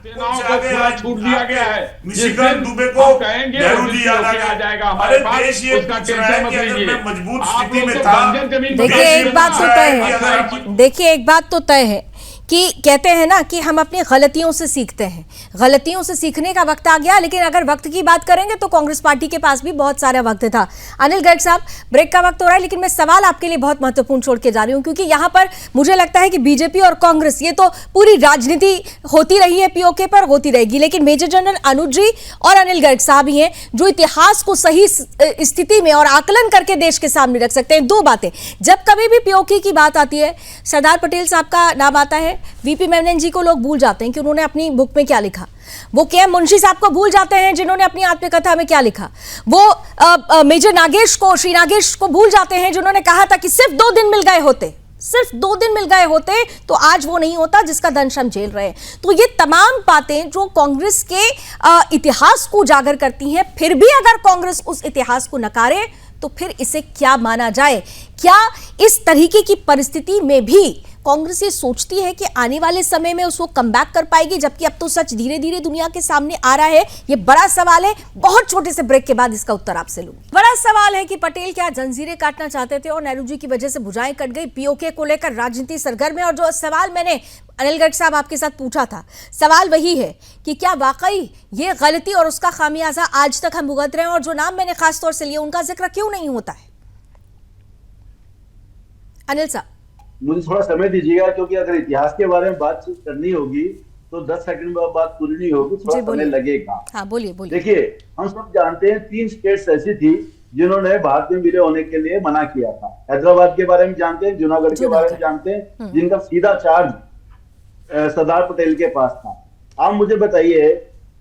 नहीं, छूट दिया गया है। मिशिगन दुबे को कहेंगे नेहरू जी याद आ जाएगा। अरे देश ये पूछ रहा है कि अगर मैं मजबूत स्थिति में था। देखिए एक बात तो तय है, देखिए एक बात तो तय है कि कहते हैं ना कि हम अपनी गलतियों से सीखते हैं, गलतियों से सीखने का वक्त आ गया। लेकिन अगर वक्त की बात करेंगे तो कांग्रेस पार्टी के पास भी बहुत सारा वक्त था। अनिल गर्ग साहब, ब्रेक का वक्त हो रहा है, लेकिन मैं सवाल आपके लिए बहुत महत्वपूर्ण छोड़ के जा रही हूं, क्योंकि यहां पर मुझे लगता है कि बीजेपी और कांग्रेस, ये तो पूरी राजनीति होती रही है, पीओके पर होती रहेगी, लेकिन मेजर जनरल अनुज जी और अनिल गर्ग साहब ही हैं जो इतिहास को सही स्थिति में और आकलन करके देश के सामने रख सकते हैं। दो बातें, जब कभी भी पीओके की बात आती है, सरदार पटेल साहब का नाम आता है, वीपी मेनन जी को लोग भूल जाते हैं कि उन्होंने अपनी बुक में क्या लिखा, वो के.एम. मुंशी साहब को भूल जाते हैं जिन्होंने अपनी आत्मकथा में क्या लिखा, वो मेजर नागेश को, श्री नागेश को भूल जाते हैं जिन्होंने कहा था कि सिर्फ 2 दिन मिल गए होते, सिर्फ 2 दिन मिल गए होते तो आज वो नहीं होता जिसका दंश हम झेल रहे हैं। तो ये तमाम बातें जो कांग्रेस के इतिहास को उजागर करती हैं, फिर भी अगर कांग्रेस उस इतिहास को नकारे तो फिर इसे क्या माना जाए? क्या इस तरीके की परिस्थिति में भी कांग्रेस ये सोचती है कि आने वाले समय में उसको कमबैक कर पाएगी, जबकि अब तो सच धीरे धीरे दुनिया के सामने आ रहा है? ये बड़ा सवाल है। बहुत छोटे से ब्रेक के बाद इसका उत्तर आपसे लूंगी। बड़ा सवाल है कि पटेल क्या जंजीरें काटना चाहते थे और नेहरू जी की वजह से भुजाएं कट गई? पीओके को लेकर राजनीति सरगर्म है। और जो सवाल मैंने अनिल गर्ग साहब आपके साथ पूछा था, सवाल वही है कि क्या वाकई ये गलती और उसका खामियाजा आज तक हम भुगत रहे हैं? और जो नाम मैंने खासतौर से लिया उनका जिक्र क्यों नहीं होता है? अनिल साहब, मुझे थोड़ा समय दीजिएगा, क्योंकि अगर इतिहास के बारे में बात करनी होगी तो 10 सेकंड में बात पूरी नहीं होगी, थोड़ा समय लगेगा। हाँ, बोलिए बोलिए। देखिए, हम सब जानते हैं 3 स्टेट्स ऐसी थी जिन्होंने भारत में विलय होने के लिए मना किया था। हैदराबाद के बारे में जानते हैं, जूनागढ़ के बारे में जानते हैं, जिनका सीधा चार्ज सरदार पटेल के पास था। आप मुझे बताइए,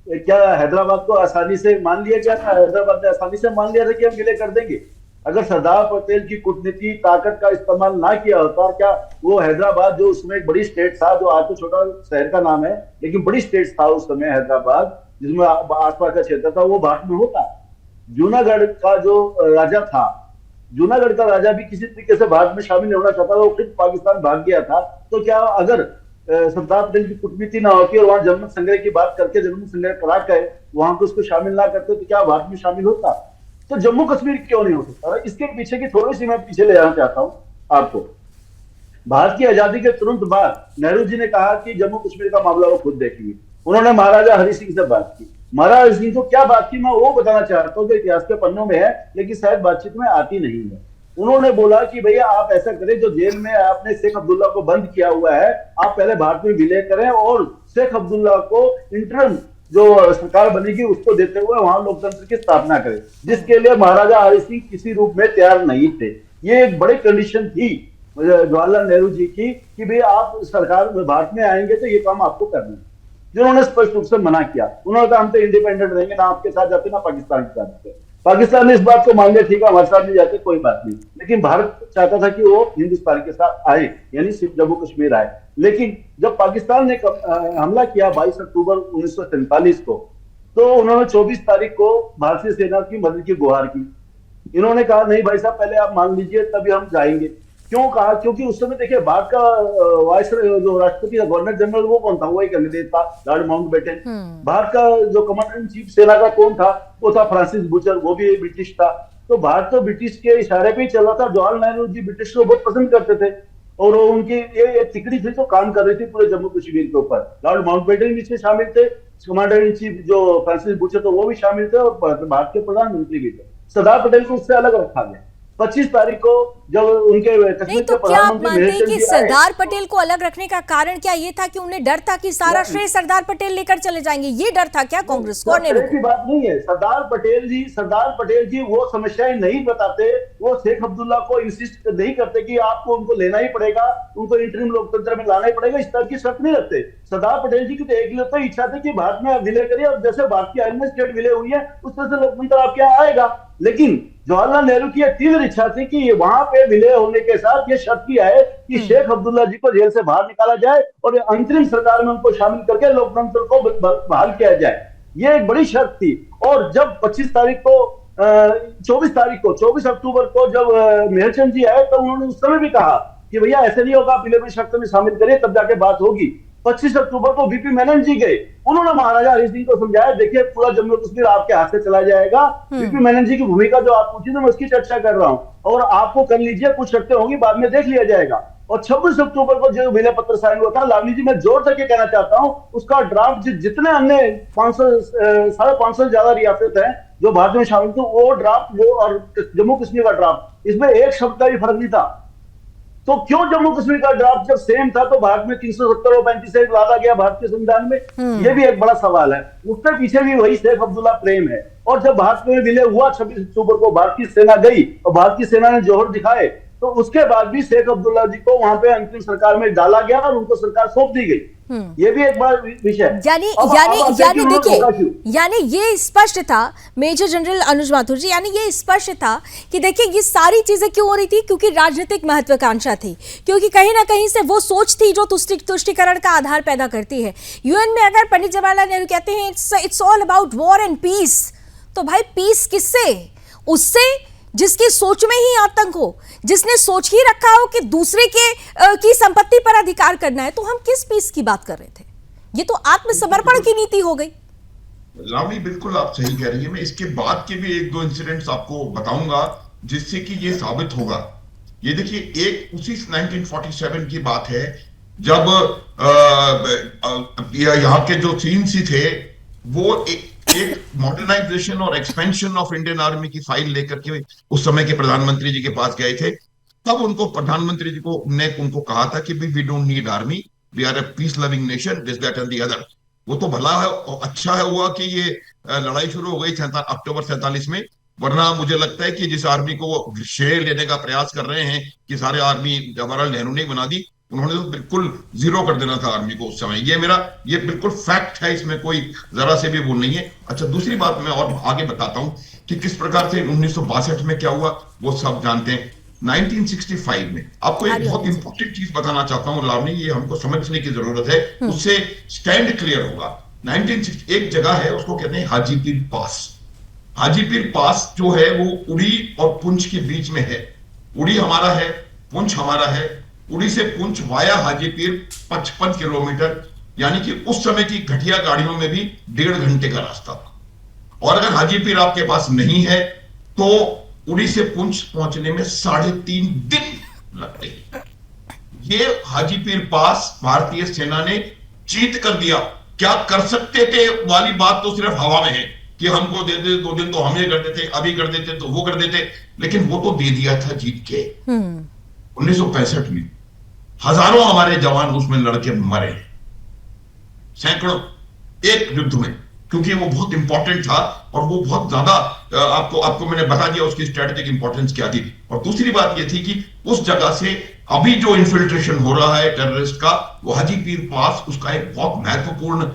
क्या हैदराबाद को आसानी से मान लिया गया था? हैदराबाद ने आसानी से मान लिया था कि हम विलय कर देंगे? अगर सरदार पटेल की कूटनीति ताकत का इस्तेमाल ना किया होता, क्या वो हैदराबाद, जो उसमें एक बड़ी स्टेट था, जो आज तो छोटा शहर का नाम है लेकिन बड़ी स्टेट था उस समय हैदराबाद, जिसमें आसपास का क्षेत्र था, वो भारत में होता? जूनागढ़ का जो राजा था, जूनागढ़ का राजा भी किसी तरीके से भारत में शामिल होना चाहता था, वो खुद पाकिस्तान भाग गया था। तो क्या अगर सरदार पटेल की कूटनीति ना होती और वहां जनमत संग्रह की बात करके जनमत संग्रह करा कर वहां को उसको शामिल ना करते तो क्या भारत में शामिल होता? तो जम्मू कश्मीर क्यों नहीं हो सकता? इसके पीछे की थोड़ी सी मैं पीछे ले जाना चाहता हूं आपको। भारत की आजादी के तुरंत बाद नेहरू जी ने कहा कि जम्मू कश्मीर का मामला वो खुद देखेंगे। उन्होंने महाराजा हरि सिंह से बात की। महाराजा हरि सिंह को क्या बात की, मैं वो बताना चाहता हूँ, जो इतिहास के पन्नों में है लेकिन शायद बातचीत में आती नहीं है। उन्होंने बोला कि भैया आप ऐसा करें, जो जेल में आपने शेख अब्दुल्ला को बंद किया हुआ है, आप पहले भारत में विलय करें और शेख अब्दुल्ला को इंटरम जो सरकार बनेगी उसको देते हुए वहां लोकतंत्र की स्थापना करें, जिसके लिए महाराजा हरि सिंह किसी रूप में तैयार नहीं थे। ये एक बड़ी कंडीशन थी जवाहरलाल नेहरू जी की कि भाई आप सरकार में भारत में आएंगे तो ये काम आपको करना है, जिन्होंने स्पष्ट रूप से मना किया। उन्होंने कहा हम तो इंडिपेंडेंट रहेंगे, ना आपके साथ जाते ना पाकिस्तान के साथ जाते। पाकिस्तान ने इस बात को मान लिया, ठीक है हमारे साथ नहीं जाते कोई बात नहीं, लेकिन भारत चाहता था कि वो हिंदुस्तान के साथ आए, यानी सिर्फ जम्मू कश्मीर आए। लेकिन जब पाकिस्तान ने हमला किया 22 अक्टूबर 1947 को, तो उन्होंने 24 तारीख को भारतीय सेना की मदद की गुहार की। इन्होंने कहा नहीं भाई साहब, पहले आप मान लीजिए तभी हम जाएंगे। क्यों कहा? क्योंकि उस समय देखिए भारत का वाइस जो राष्ट्रपति गवर्नर जनरल वो कौन था? वो एक अंग्रेज था, लॉर्ड माउंटबेटन। भारत का जो कमांडर इन चीफ सेना का कौन था? वो था फ्रांसिस बुचर, वो भी ब्रिटिश था। तो भारत तो ब्रिटिश के इशारे पे ही चल रहा था। जवाहरलाल नेहरू जी ब्रिटिश को बहुत पसंद करते थे और उनकी ये तिकड़ी थी जो काम कर रही थी पूरे जम्मू कश्मीर के ऊपर। लॉर्ड माउंटबेटन भी इसमें शामिल थे, कमांडर इन चीफ जो फ्रांसिस बुचर तो वो भी शामिल थे, और भारत के प्रधानमंत्री भी थे। सरदार पटेल को उससे अलग रखा गया। 25 तारीख को जब उनके नहीं, तो क्या आप मानते हैं कि सरदार पटेल को अलग रखने का कारण क्या ये था कि उन्हें डर था कि सारा श्रेय सरदार पटेल लेकर चले जाएंगे? ये डर था क्या कांग्रेस को? की बात नहीं है। सरदार पटेल जी वो समस्याएं नहीं बताते, वो शेख अब्दुल्ला को इंसिस्ट नहीं करते कि आपको उनको लेना ही पड़ेगा, उनको इंटरिम लोकतंत्र में लाना ही पड़ेगा, इस तरह की शर्त नहीं रखते। सरदार पटेल जी की तो एक इच्छा थी कि भारत में विलय करिए, और जैसे भारत की अन्य स्टेट विलय हुई है उस तरह से लोकतंत्र आपके यहाँ आएगा। लेकिन जवाहरलाल नेहरू की यह तीव्र इच्छा थी कि वहां पे विलय होने के साथ ये शर्त किया है कि शेख अब्दुल्ला जी को जेल से बाहर निकाला जाए और अंतरिम सरकार में उनको शामिल करके लोकतंत्र को बहाल किया जाए। ये एक बड़ी शर्त थी। और जब 24 अक्टूबर को जब मेहरचंद जी आए तो उन्होंने उस समय भी कहा कि भैया ऐसे नहीं होगा, विलय में शर्त में शामिल करिए तब जाके बात होगी। 25 अक्टूबर को वीपी मेनन जी गए, उन्होंने महाराजा हरि सिंह को समझाया, देखिए पूरा जम्मू कश्मीर आपके हाथ से चला जाएगा। वीपी मेनन जी की भूमिका जो आप पूछी, तो मैं उसकी चर्चा कर रहा हूं, और आपको कर लीजिए, कुछ शर्तें होंगी बाद में देख लिया जाएगा। और 26 अक्टूबर को जो विलय पत्र साइन हुआ था, लावली जी मैं जोर से कहना चाहता हूं, उसका ड्राफ्ट जितने अन्य 550 से ज्यादा रियासत है जो भारत में शामिल थे, वो ड्राफ्ट वो और जम्मू कश्मीर का ड्राफ्ट, इसमें एक शब्द का भी फर्क नहीं था। तो क्यों जम्मू कश्मीर का ड्राफ्ट जब सेम था तो भारत में 370 और 35 से लादा गया भारतीय संविधान में? यह भी एक बड़ा सवाल है। उसके पीछे भी वही शेख अब्दुल्ला प्रेम है। और जब भारत में विलय हुआ 26 अक्टूबर को, भारतीय सेना गई और भारतीय सेना ने जौहर दिखाए, तो उसके बाद भी शेख अब्दुल्ला जी को वहां पे अंतिम सरकार में डाला गया और उनको सरकार सौंप दी गई। ये भी एक बड़ा विषय। यानी ये स्पष्ट था, मेजर जनरल अनुज माथुर जी, यानी ये स्पष्ट था कि देखिए ये सारी चीजें क्यों हो रही थी, क्योंकि राजनीतिक महत्वाकांक्षा थी, क्योंकि कहीं ना कहीं से वो सोच थी जो तुष्टिकरण का आधार पैदा करती है। यूएन में अगर पंडित जवाहरलाल नेहरू कहते हैं it's all about war and peace, तो भाई पीस किससे? उससे जिसकी सोच में ही आतंक हो, जिसने सोच ही रखा हो कि दूसरे की संपत्ति पर अधिकार करना है, तो हम किस पीस की बात कर रहे थे? ये तो आत्मसमर्पण की नीति हो गई। लावणी, बिल्कुल आप सही कह रही है। मैं इसके बाद के भी एक दो इंसिडेंट्स आपको बताऊंगा जिससे कि ये साबित होगा। ये देखिए, एक उसी 1947 की बात है जब यहाँ के जो सीएनसी थे वो एक मॉडर्नाइजेशन और एक्सपेंशन ऑफ इंडियन आर्मी की फाइल लेकर के उस समय के प्रधानमंत्री जी के पास गए थे। तब उनको प्रधानमंत्री जी को ने उनको कहा था कि we don't need army, we are a peace loving nation, this that and the other. वो तो भला है, अच्छा है हुआ कि ये लड़ाई शुरू हो गई अक्टूबर 47 में, वरना मुझे लगता है कि जिस आर्मी को वो श्रेय लेने का प्रयास कर रहे हैं कि सारे आर्मी जवाहरलाल नेहरू ने बना दी, उन्होंने तो बिल्कुल जीरो कर देना था आर्मी को उस समय। ये बिल्कुल फैक्ट है, इसमें कोई जरा से भी वो नहीं है। अच्छा, दूसरी बात मैं और आगे बताता हूं कि किस प्रकार से 1962 में क्या हुआ, वो सब जानते हैं। 1965 में आपको एक बहुत इंपॉर्टेंट चीज बताना चाहता हूं लावणी, ये हमको समझने की जरूरत है, उससे स्टैंड क्लियर होगा। 1960 एक जगह है, उसको कहते हैं हाजीपीर पास। हाजीपीर पास जो है वो उड़ी और पुंछ के बीच में है। उड़ी हमारा है, पुंछ हमारा है। उड़ी से पुंछ वाया हाजीपीर 55 किलोमीटर, यानी कि उस समय की घटिया गाड़ियों में भी 1.5 घंटे का रास्ता था। और अगर हाजीपीर आपके पास नहीं है तो उड़ी से पुंछ पहुंचने में 3.5 दिन लगते हैं। ये हाजीपीर पास भारतीय सेना ने जीत कर दिया। क्या कर सकते थे वाली बात तो सिर्फ हवा में है कि हमको दे दे 2 दिन तो हम ये कर देते, अभी कर देते तो वो कर देते, लेकिन वो तो दे दिया था जीत के। 1965 में हजारों हमारे जवान उसमें लड़के मरे, सैकड़ों, एक युद्ध में, क्योंकि वो बहुत इंपॉर्टेंट था और वो बहुत ज्यादा आपको मैंने बता दिया उसकी स्ट्रेटेजिक इंपॉर्टेंस क्या थी। और दूसरी बात ये थी कि उस जगह से अभी जो इन्फिल्ट्रेशन हो रहा है टेररिस्ट का, वो हाजीपीर पास उसका एक बहुत महत्वपूर्ण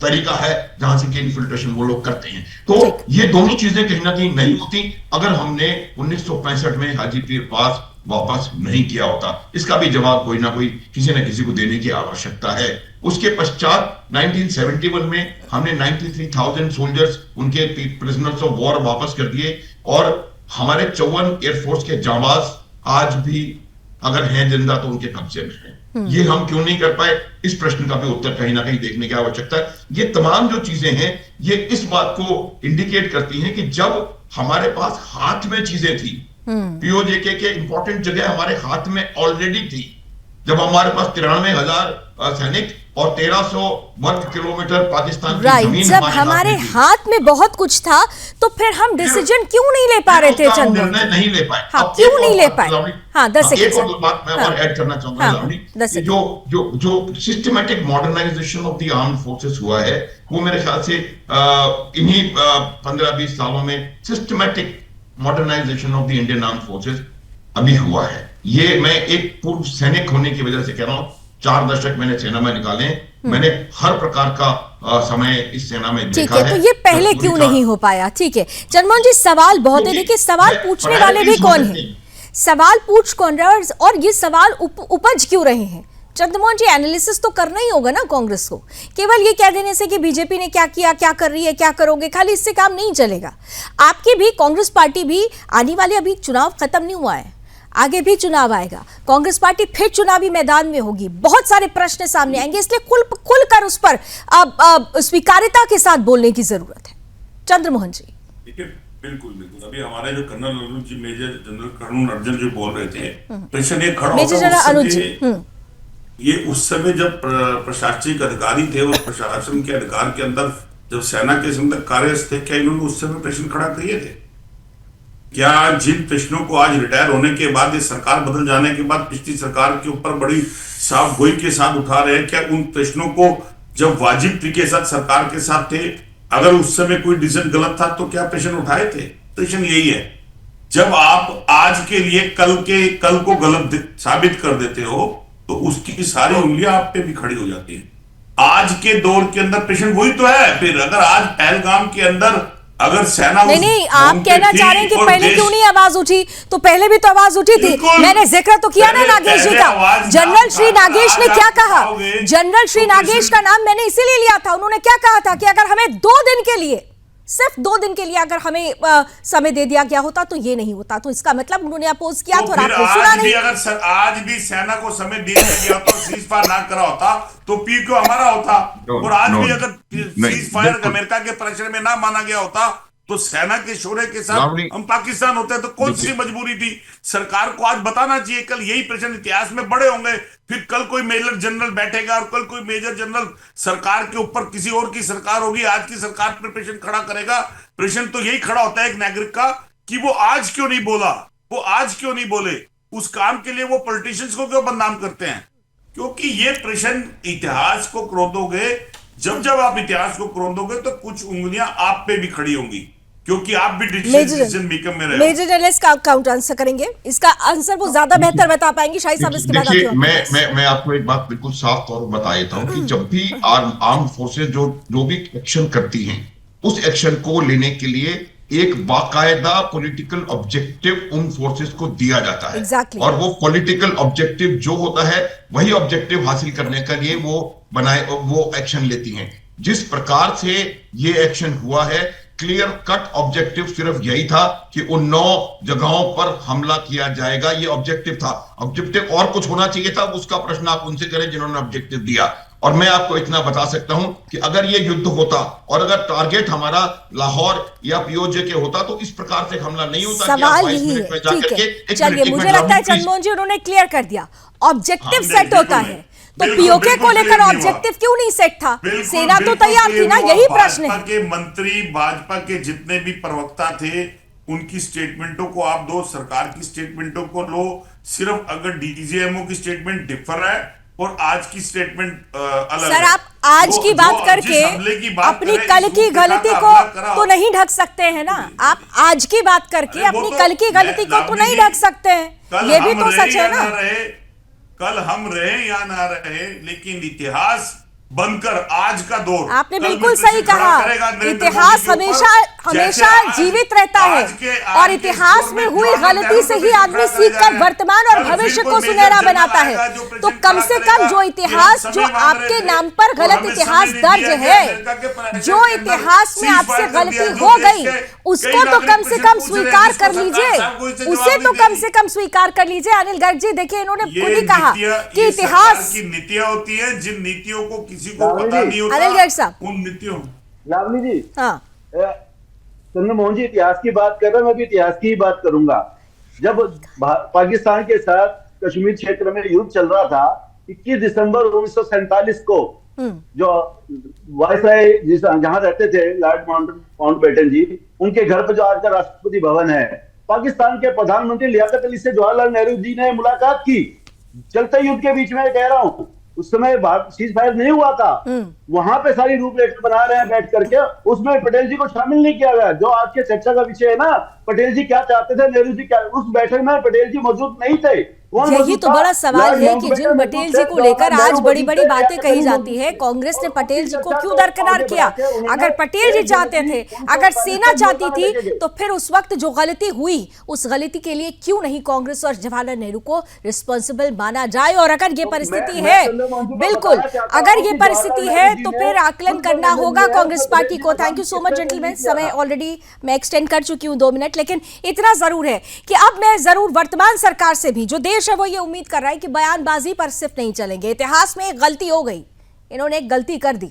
तरीका है जहां से कि इन्फिल्ट्रेशन वो लोग करते हैं। तो ये दोनों चीजें कहीं ना कहीं नहीं होती अगर हमने 1965 में हाजीपीर पास वापस नहीं किया होता। इसका भी जवाब कोई ना कोई किसी न किसी को देने की आवश्यकता है। उसके पश्चात 1971 में हमने 93,000 सोल्जर्स, उनके प्रिजनर्स ऑफ वॉर वापस कर दिए और हमारे 54 एयरफोर्स के जांबाज आज भी अगर हैं जिंदा तो उनके कब्जे में हैं। ये हम क्यों नहीं कर पाए, इस प्रश्न का भी उत्तर कहीं ना कहीं देखने की आवश्यकता है। ये तमाम जो चीजें हैं ये इस बात को इंडिकेट करती हैं कि जब हमारे पास हाथ में चीजें थी, पीओजेके के इंपॉर्टेंट जगह हमारे हाथ में ऑलरेडी थी, जब हमारे पास 93,000 सैनिक और 1300 वर्ग किलोमीटर पाकिस्तान की जमीन जब हमारे हाथ में बहुत कुछ था तो फिर हम डिसीजन क्यों नहीं ले पा रहे थे? निर्णय नहीं ले पाए। हाँ, क्यों नहीं ले पाए? हाँ, 10 सेकंड। एक और बात मैं और ऐड करना चाहूंगा लावणी, जो systematic modernisation of the armed forces हुआ है वो मेरे ख्याल से इन्हीं 15-20 सालों में systematic modernisation of the Indian armed forces अभी हुआ है। ये मैं एक पूर्व सैनिक होने की वजह से कह रहा हूं। 4 दशक मैंने सेना में निकाले, मैंने हर प्रकार का समय इस सेना में देखा है। ठीक है, तो ये पहले क्यों नहीं हो पाया? ठीक है चंद्रमोहन जी, सवाल बहुत है। देखिए, सवाल पूछने वाले भी कौन है, सवाल पूछ कौन रहा है और ये सवाल उपज क्यों रहे हैं? चंद्रमोहन जी, एनालिसिस तो करना ही होगा ना कांग्रेस को। केवल ये कह देने से कि बीजेपी ने क्या किया, क्या कर रही है, क्या करोगे, खाली इससे काम नहीं चलेगा। आपकी भी कांग्रेस पार्टी भी आने वाले, अभी चुनाव खत्म नहीं हुआ है, आगे भी चुनाव आएगा, कांग्रेस पार्टी फिर चुनावी मैदान में होगी, बहुत सारे प्रश्न सामने आएंगे, इसलिए खुलकर उस पर स्वीकार्यता के साथ बोलने की जरूरत है। चंद्रमोहन जी। देखिए, बिल्कुल बिल्कुल, अभी हमारे जो कर्नल अर्जुन जी, मेजर जनरल कर्नल अर्जुन जी बोल रहे थे, प्रश्न ये खड़ा मेजर जनरल अर्जुन जी, ये उस समय जब प्रशासनिक अधिकारी थे और प्रशासन के अधिकार के अंदर जब सेना के अंदर कार्यरत थे, क्या इन्होंने उस समय प्रश्न खड़ा किए थे? क्या जिन प्रश्नों को आज रिटायर होने के बाद, ये सरकार बदल जाने के बाद पिछली सरकार के ऊपर बड़ी साफ गोई के साथ उठा रहे हैं, क्या उन प्रश्नों को जब वाजिब तरीके के साथ सरकार के साथ थे, अगर उस समय कोई डिसीजन गलत था तो क्या प्रश्न उठाए थे? प्रश्न यही है, जब आप आज के लिए कल को गलत साबित कर देते हो तो उसकी सारी उंगलियां आप पे भी खड़ी हो जाती है। आज के दौर के अंदर प्रश्न वही तो है। फिर अगर आज पहलगाम के अंदर अगर सेना नहीं, आप कहना चाह रहे हैं कि पहले क्यों नहीं आवाज उठी? तो पहले भी तो आवाज उठी थी। मैंने जिक्र तो किया ना नागेश जी का। जनरल श्री नागेश ने क्या कहा? जनरल श्री नागेश का नाम मैंने इसीलिए लिया था। उन्होंने क्या कहा था कि अगर हमें 2 दिन के लिए सिर्फ 2 दिन के लिए अगर हमें समय दे दिया गया होता तो ये नहीं होता। तो इसका मतलब उन्होंने अपोज किया तो तो आपने सुना नहीं। अगर आज भी सेना को समय दे दिया गया तो सीज फायर ना करा होता तो पीओके हमारा होता। और आज भी अगर सीज फायर अमेरिका के प्रेशर में ना माना गया होता तो सेना के शौर्य के साथ हम पाकिस्तान होते हैं। तो कौन सी मजबूरी थी? सरकार को आज बताना चाहिए। कल यही प्रश्न इतिहास में बड़े होंगे, फिर कल कोई मेजर जनरल बैठेगा और कल कोई मेजर जनरल सरकार के ऊपर किसी और की सरकार होगी, आज की सरकार पर प्रश्न खड़ा करेगा। प्रश्न तो यही खड़ा होता है एक नागरिक का कि वो आज क्यों नहीं बोला, वो आज क्यों नहीं बोले। उस काम के लिए वो पॉलिटिशियंस को क्यों बदनाम करते हैं? क्योंकि ये प्रश्न इतिहास को क्रोधोगे, जब आप इतिहास को क्रोधोगे तो कुछ उंगलियां आप पे भी खड़ी होंगी, क्योंकि आप भी डिसीजन मेकर में रहे। मेजर जर्नलिस्ट का काउंटर आंसर करेंगे, इसका आंसर वो ज्यादा बेहतर बता पाएंगे। शाहिद साहब इसके बाद देखिए, मैं आपको एक बात बिल्कुल साफ तौर पर बता देता हूं कि जब भी आर्म फोर्सेज जो भी एक्शन करती हैं, उस एक्शन को लेने के लिए एक बाकायदा पॉलिटिकल ऑब्जेक्टिव उन फोर्सेस को दिया जाता है। Exactly. और वो पॉलिटिकल ऑब्जेक्टिव जो होता है वही ऑब्जेक्टिव हासिल करने के लिए वो एक्शन लेती हैं। जिस प्रकार से ये एक्शन हुआ है, क्लियर कट ऑब्जेक्टिव सिर्फ यही था कि उन 9 जगहों पर हमला किया जाएगा, ये ऑब्जेक्टिव था। ऑब्जेक्टिव और कुछ होना चाहिए था, उसका प्रश्न आप उनसे करें जिन्होंने ऑब्जेक्टिव दिया। और मैं आपको इतना बता सकता हूं कि अगर ये युद्ध होता और अगर टारगेट हमारा लाहौर या पीओजे के होता तो इस प्रकार से हमला नहीं होता। सवाल यही है, ठीक है, चलिए, मुझे लगता है चंद्रमोहन जी उन्होंने क्लियर कर दिया। ऑब्जेक्टिव सेट होता है तो पीओके को लेकर ऑब्जेक्टिव क्यों नहीं सेट था? सेना तो तैयार थी ना, यही प्रश्न है। भाजपा के मंत्री, भाजपा के जितने भी प्रवक्ता थे, उनकी स्टेटमेंटों को आप दो, सरकार की स्टेटमेंटों को लो। सिर्फ अगर डीजीएमओ की स्टेटमेंट डिफर है और आज की स्टेटमेंट अलग सर, आप आज की बात करके अपनी कल की गलती को तो नहीं ढक सकते हैं ना। आप आज की बात करके अपनी कल की गलती को तो नहीं ढक सकते हैं, ये भी तो सच है ना। कल हम रहे या ना रहे, लेकिन इतिहास बनकर आज का दौर, आपने बिल्कुल सही कहा, इतिहास हमेशा जीवित रहता है और इतिहास में हुई गलती से ही आदमी सीखकर वर्तमान और भविष्य को सुनहरा बनाता है। तो कम से कम जो इतिहास, जो आपके नाम पर गलत इतिहास दर्ज है, जो इतिहास में आपसे गलती हो गई, उसको तो कम से कम स्वीकार कर लीजिए, उसे तो कम से कम स्वीकार कर लीजिए। अनिल गर्ग जी, देखिए, इन्होंने खुद ही कहा कि इतिहास की नीतियां होती है, जिन नीतियों को किसी को पता नहीं होता, अनिल गर्ग साहब, उन नीतियों। लावनी जी, हाँ, चंद्रमोहन जी इतिहास की बात कर रहे हैं, मैं भी इतिहास की ही बात करूंगा। जब पाकिस्तान के साथ कश्मीर क्षेत्र में युद्ध चल रहा था, 21 दिसंबर 1947 को जो वायसराय जहां रहते थे लॉर्ड माउंटबेटन जी, उनके घर पर जो आज का राष्ट्रपति भवन है, पाकिस्तान के प्रधानमंत्री लियाकत अली से जवाहरलाल नेहरू जी ने मुलाकात की। चलते युद्ध के बीच में कह रहा हूं, उस समय सीज फायर नहीं हुआ था। वहां पे सारी रूपरेखा बना रहे हैं बैठ करके, उसमें पटेल जी को शामिल नहीं किया गया। जो आज के चर्चा का विषय है ना, पटेल जी क्या चाहते थे, नेहरू जी क्या, उस बैठक में पटेल जी मौजूद नहीं थे। यही तो बड़ा सवाल है कि जिन पटेल जी को लेकर आज बड़ी बड़ी बातें कही जाती है, कांग्रेस ने पटेल जी को क्यों दरकिनार किया? अगर पटेल जी चाहते थे, अगर सेना चाहती थी, तो फिर उस वक्त जो गलती हुई, उस गलती के लिए क्यों नहीं कांग्रेस और जवाहरलाल नेहरू को रिस्पॉन्सिबल माना जाए? और अगर ये परिस्थिति है, बिल्कुल, अगर ये परिस्थिति है तो फिर आकलन करना होगा कांग्रेस पार्टी को। Thank you so much gentleman, समय ऑलरेडी मैं एक्सटेंड कर चुकी हूँ 2 मिनट, लेकिन इतना जरूर है कि अब मैं जरूर वर्तमान सरकार से भी, जो देश है वो ये उम्मीद कर रहा है कि बयानबाजी पर सिर्फ नहीं चलेंगे। इतिहास में एक गलती हो गई, इन्होंने एक गलती कर दी,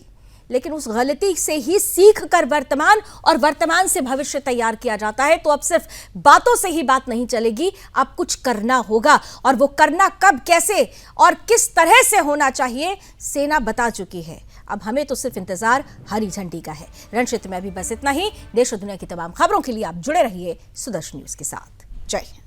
लेकिन उस गलती से ही सीख कर वर्तमान और वर्तमान से भविष्य तैयार किया जाता है। तो अब सिर्फ बातों से ही बात नहीं चलेगी, अब कुछ करना होगा, और वो करना कब, कैसे और किस तरह से होना चाहिए, सेना बता चुकी है। अब हमें तो सिर्फ इंतजार हरी झंडी का है। रण क्षेत्र में अभी बस इतना ही। देश और दुनिया की तमाम खबरों के लिए आप जुड़े रहिए सुदर्शन न्यूज के साथ। जय हिंद।